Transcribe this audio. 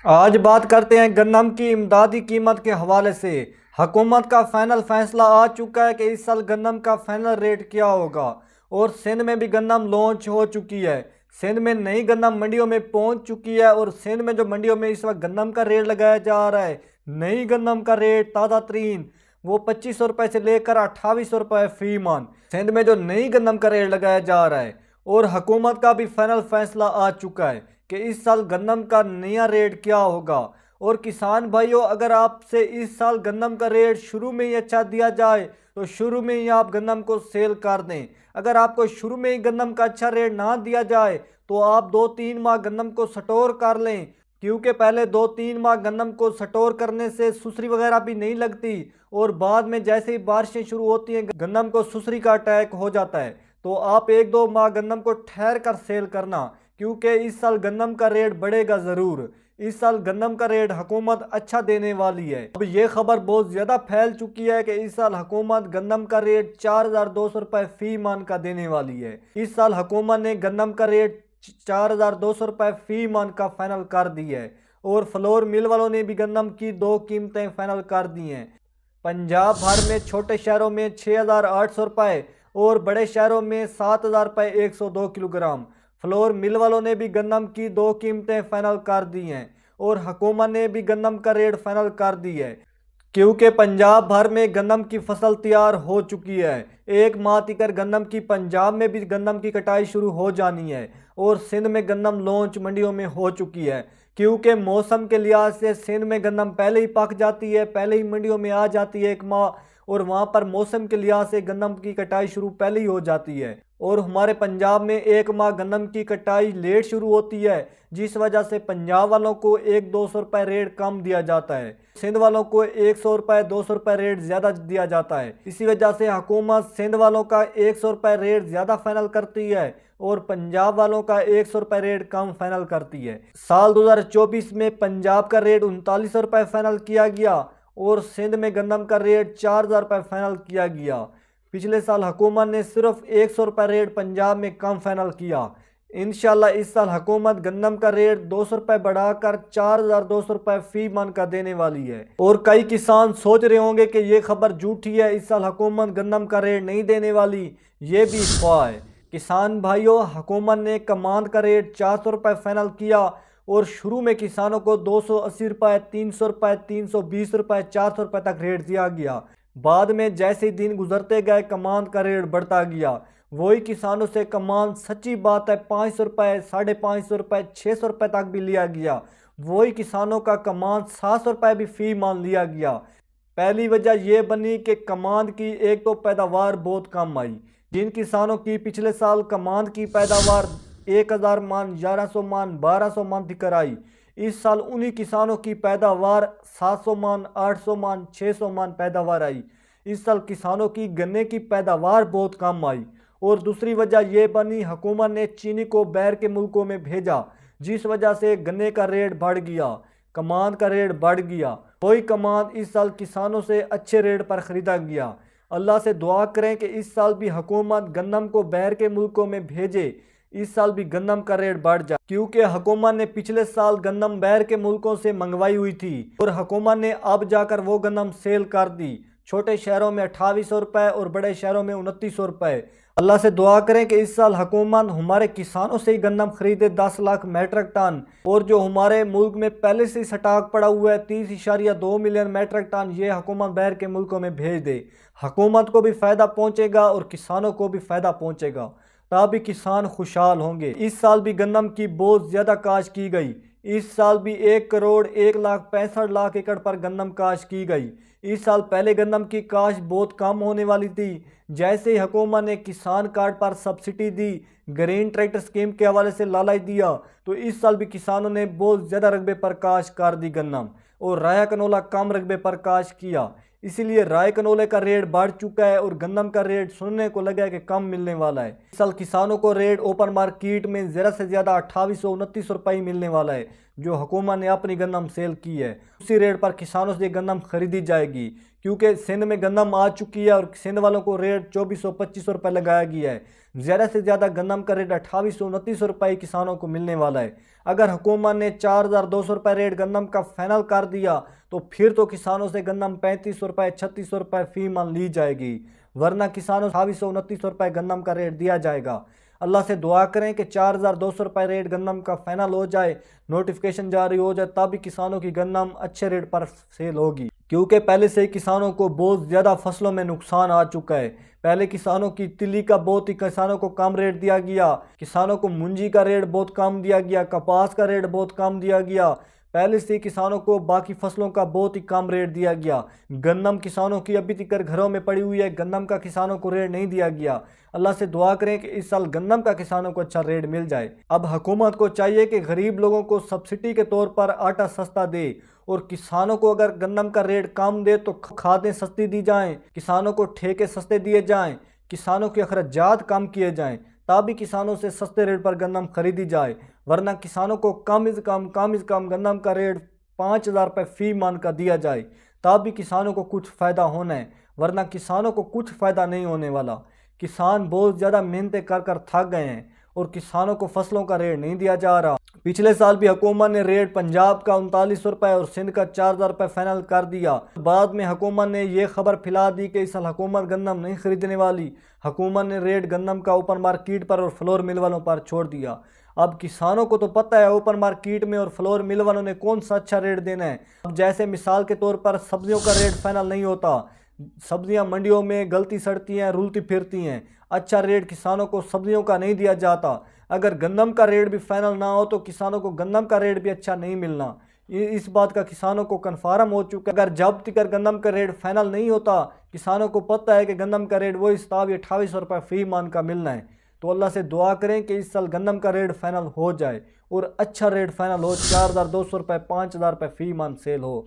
آج بات کرتے ہیں گندم کی امدادی قیمت کے حوالے سے۔ حکومت کا فائنل فیصلہ آ چکا ہے کہ اس سال گندم کا فائنل ریٹ کیا ہوگا، اور سندھ میں بھی گندم لانچ ہو چکی ہے۔ سندھ میں نئی گندم منڈیوں میں پہنچ چکی ہے، اور سندھ میں جو منڈیوں میں اس وقت گندم کا ریٹ لگایا جا رہا ہے، نئی گندم کا ریٹ تازہ ترین وہ 2500 روپے سے لے کر 2800 روپے فی من۔ سندھ میں جو نئی گندم کا ریٹ لگایا جا رہا ہے، اور حکومت کا بھی فائنل فیصلہ آ چکا ہے کہ اس سال گندم کا نیا ریٹ کیا ہوگا۔ اور کسان بھائیوں، اگر آپ سے اس سال گندم کا ریٹ شروع میں ہی اچھا دیا جائے تو شروع میں ہی آپ گندم کو سیل کر دیں۔ اگر آپ کو شروع میں ہی گندم کا اچھا ریٹ نہ دیا جائے تو آپ 2-3 ماہ گندم کو سٹور کر لیں، کیونکہ پہلے 2-3 ماہ گندم کو سٹور کرنے سے سسری وغیرہ بھی نہیں لگتی، اور بعد میں جیسے ہی بارشیں شروع ہوتی ہیں گندم کو سسری کا اٹیک ہو جاتا ہے۔ تو آپ 1-2 ماہ گندم کو ٹھہر کر سیل کرنا، کیونکہ اس سال گندم کا ریٹ بڑھے گا ضرور۔ اس سال گندم کا ریٹ حکومت اچھا دینے والی ہے۔ اب یہ خبر بہت زیادہ پھیل چکی ہے کہ اس سال حکومت گندم کا ریٹ 4200 روپے فی من کا دینے والی ہے۔ اس سال حکومت نے گندم کا ریٹ 4200 روپے فی من کا فائنل کر دی ہے، اور فلور مل والوں نے بھی گندم کی 2 قیمتیں فائنل کر دی ہیں۔ پنجاب بھر میں چھوٹے شہروں میں 6800 روپے اور بڑے شہروں میں 7000 روپے 102 کلو گرام۔ فلور مل والوں نے بھی گندم کی 2 قیمتیں فائنل کر دی ہیں، اور حکومت نے بھی گندم کا ریٹ فائنل کر دی ہے، کیونکہ پنجاب بھر میں گندم کی فصل تیار ہو چکی ہے۔ 1 ماہ تیکر گندم کی پنجاب میں بھی گندم کی کٹائی شروع ہو جانی ہے، اور سندھ میں گندم لانچ منڈیوں میں ہو چکی ہے، کیونکہ موسم کے لحاظ سے سندھ میں گندم پہلے ہی پک جاتی ہے، پہلے ہی منڈیوں میں آ جاتی ہے 1 ماہ، اور وہاں پر موسم کے لحاظ سے گندم کی کٹائی شروع پہلے ہی ہو جاتی ہے۔ اور ہمارے پنجاب میں 1 ماہ گندم کی کٹائی لیٹ شروع ہوتی ہے، جس وجہ سے پنجاب والوں کو 100-200 روپے ریٹ کم دیا جاتا ہے، سندھ والوں کو 100-200 روپے ریٹ زیادہ دیا جاتا ہے۔ اسی وجہ سے حکومت سندھ والوں کا 100 روپے ریٹ زیادہ فائنل کرتی ہے، اور پنجاب والوں کا 100 روپے ریٹ کم فائنل کرتی ہے۔ سال 2024 میں پنجاب کا ریٹ 3900 روپے فائنل کیا گیا، اور سندھ میں گندم کا ریٹ 4000 روپے فائنل کیا گیا۔ پچھلے سال حکومت نے صرف 100 روپے ریٹ پنجاب میں کم فائنل کیا۔ انشاءاللہ اس سال حکومت گندم کا ریٹ 200 روپے بڑھا کر 4200 روپے فی من کا دینے والی ہے۔ اور کئی کسان سوچ رہے ہوں گے کہ یہ خبر جھوٹی ہے، اس سال حکومت گندم کا ریٹ نہیں دینے والی، یہ بھی افواہ ہے۔ کسان بھائیوں، حکومت نے کماند کا ریٹ 400 روپے فائنل کیا، اور شروع میں کسانوں کو 280 روپے 300 روپے 320 روپے 400 روپے تک ریٹ دیا گیا۔ بعد میں جیسے ہی دن گزرتے گئے کماند کا ریٹ بڑھتا گیا۔ وہی کسانوں سے کماند سچی بات ہے 500 روپے 550 روپے 600 روپے تک بھی لیا گیا۔ وہی کسانوں کا کماند 700 روپے بھی فی من لیا گیا۔ پہلی وجہ یہ بنی کہ کماند کی ایک تو پیداوار بہت کم آئی۔ جن کسانوں کی پچھلے سال کماند کی پیداوار 1000 من 1100 من 1200 من تک آئی، اس سال انہی کسانوں کی پیداوار 700 من 800 من 600 من پیداوار آئی۔ اس سال کسانوں کی گنے کی پیداوار بہت کم آئی۔ اور دوسری وجہ یہ بنی، حکومت نے چینی کو باہر کے ملکوں میں بھیجا، جس وجہ سے گنے کا ریٹ بڑھ گیا، کماند کا ریٹ بڑھ گیا۔ وہی کماند اس سال کسانوں سے اچھے ریٹ پر خریدا گیا۔ اللہ سے دعا کریں کہ اس سال بھی حکومت گندم کو باہر کے ملکوں میں بھیجے، اس سال بھی گندم کا ریٹ بڑھ جائے، کیونکہ حکومت نے پچھلے سال گندم باہر کے ملکوں سے منگوائی ہوئی تھی، اور حکومت نے اب جا کر وہ گندم سیل کر دی، چھوٹے شہروں میں 2800 روپے اور بڑے شہروں میں 2900 روپے۔ اللہ سے دعا کریں کہ اس سال حکومت ہمارے کسانوں سے ہی گندم خریدے 10 لاکھ میٹرک ٹن، اور جو ہمارے ملک میں پہلے سے سٹاک پڑا ہوا ہے 30.2 ملین میٹرک ٹن، یہ حکومت باہر کے ملکوں میں بھیج دے۔ حکومت کو بھی فائدہ پہنچے گا اور کسانوں کو بھی فائدہ پہنچے گا، تبھی کسان خوشحال ہوں گے۔ اس سال بھی گندم کی بہت زیادہ کاشت کی گئی۔ اس سال بھی 1,01,65,00,000 ایکڑ پر گندم کاشت کی گئی۔ اس سال پہلے گندم کی کاشت بہت کم ہونے والی تھی، جیسے ہی حکومت نے کسان کارڈ پر سبسڈی دی، گرین ٹریکٹر سکیم کے حوالے سے لالچ دیا، تو اس سال بھی کسانوں نے بہت زیادہ رقبے پر کاشت کر دی گندم، اور رائے کنولا کم رقبے پر کاشت کیا۔ اسی لیے رائے کنولے کا ریٹ بڑھ چکا ہے، اور گندم کا ریٹ سننے کو لگا ہے کہ کم ملنے والا ہے۔ اس سال کسانوں کو ریٹ اوپن مارکیٹ میں زیادہ سے زیادہ 2800-2900 روپے ہی ملنے والا ہے، جو حکومت نے اپنی گندم سیل کی ہے اسی ریٹ پر کسانوں سے گندم خریدی جائے گی، کیونکہ سندھ میں گندم آ چکی ہے اور سندھ والوں کو ریٹ 2425 روپے لگایا گیا ہے۔ زیادہ سے زیادہ گندم کا ریٹ 2829 روپے کسانوں کو ملنے والا ہے۔ اگر حکومت نے 4200 روپے ریٹ گندم کا فائنل کر دیا تو پھر تو کسانوں سے گندم 3500 روپے 3600 روپے فی من لی جائے گی، ورنہ کسانوں سے 2829 روپے گندم کا ریٹ دیا جائے گا۔ اللہ سے دعا کریں کہ 4200 روپے ریٹ گندم کا فائنل ہو جائے، نوٹیفیکیشن جاری ہو جائے، تب کسانوں کی گندم اچھے ریٹ پر سیل ہوگی، کیونکہ پہلے سے ہی کسانوں کو بہت زیادہ فصلوں میں نقصان آ چکا ہے۔ پہلے کسانوں کی تلی کا بہت ہی کسانوں کو کم ریٹ دیا گیا، کسانوں کو منجی کا ریٹ بہت کم دیا گیا، کپاس کا ریٹ بہت کم دیا گیا، پہلے سے کسانوں کو باقی فصلوں کا بہت ہی کم ریٹ دیا گیا۔ گندم کسانوں کی ابھی تک گھروں میں پڑی ہوئی ہے، گندم کا کسانوں کو ریٹ نہیں دیا گیا۔ اللہ سے دعا کریں کہ اس سال گندم کا کسانوں کو اچھا ریٹ مل جائے۔ اب حکومت کو چاہیے کہ غریب لوگوں کو سبسڈی کے طور پر آٹا سستا دے، اور کسانوں کو اگر گندم کا ریٹ کم دے تو کھادیں سستی دی جائیں، کسانوں کو ٹھیکے سستے دیے جائیں، کسانوں کے اخراجات کم کیے جائیں، تابھی کسانوں سے سستے ریٹ پر گندم خریدی جائے، ورنہ کسانوں کو کم از کم گندم کا ریٹ 5000 روپے فی من کا دیا جائے، تابھی کسانوں کو کچھ فائدہ ہونا ہے، ورنہ کسانوں کو کچھ فائدہ نہیں ہونے والا۔ کسان بہت زیادہ محنتیں کر تھک گئے ہیں اور کسانوں کو فصلوں کا ریٹ نہیں دیا جا رہا۔ پچھلے سال بھی حکومت نے ریٹ پنجاب کا 3900 روپے اور سندھ کا 4000 روپے فائنل کر دیا۔ بعد میں حکومت نے یہ خبر پھیلا دی کہ اس سال حکومت گندم نہیں خریدنے والی۔ حکومت نے ریٹ گندم کا اوپن مارکیٹ پر اور فلور مل والوں پر چھوڑ دیا۔ اب کسانوں کو تو پتہ ہے اوپن مارکیٹ میں اور فلور مل والوں نے کون سا اچھا ریٹ دینا ہے۔ اب جیسے مثال کے طور پر سبزیوں کا ریٹ فائنل نہیں ہوتا، سبزیاں منڈیوں میں گلتی سڑتی ہیں، رولتی پھرتی ہیں، اچھا ریٹ کسانوں کو سبزیوں کا نہیں دیا جاتا۔ اگر گندم کا ریٹ بھی فائنل نہ ہو تو کسانوں کو گندم کا ریٹ بھی اچھا نہیں ملنا، اس بات کا کسانوں کو کنفرم ہو چکا ہے۔ اگر جب تک گندم کا ریٹ فائنل نہیں ہوتا، کسانوں کو پتہ ہے کہ گندم کا ریٹ وہی 2800 روپے فی من کا ملنا ہے، تو اللہ سے دعا کریں کہ اس سال گندم کا ریٹ فائنل ہو جائے اور اچھا ریٹ فائنل ہو، 4200 روپے 5000 روپے فی من سیل ہو۔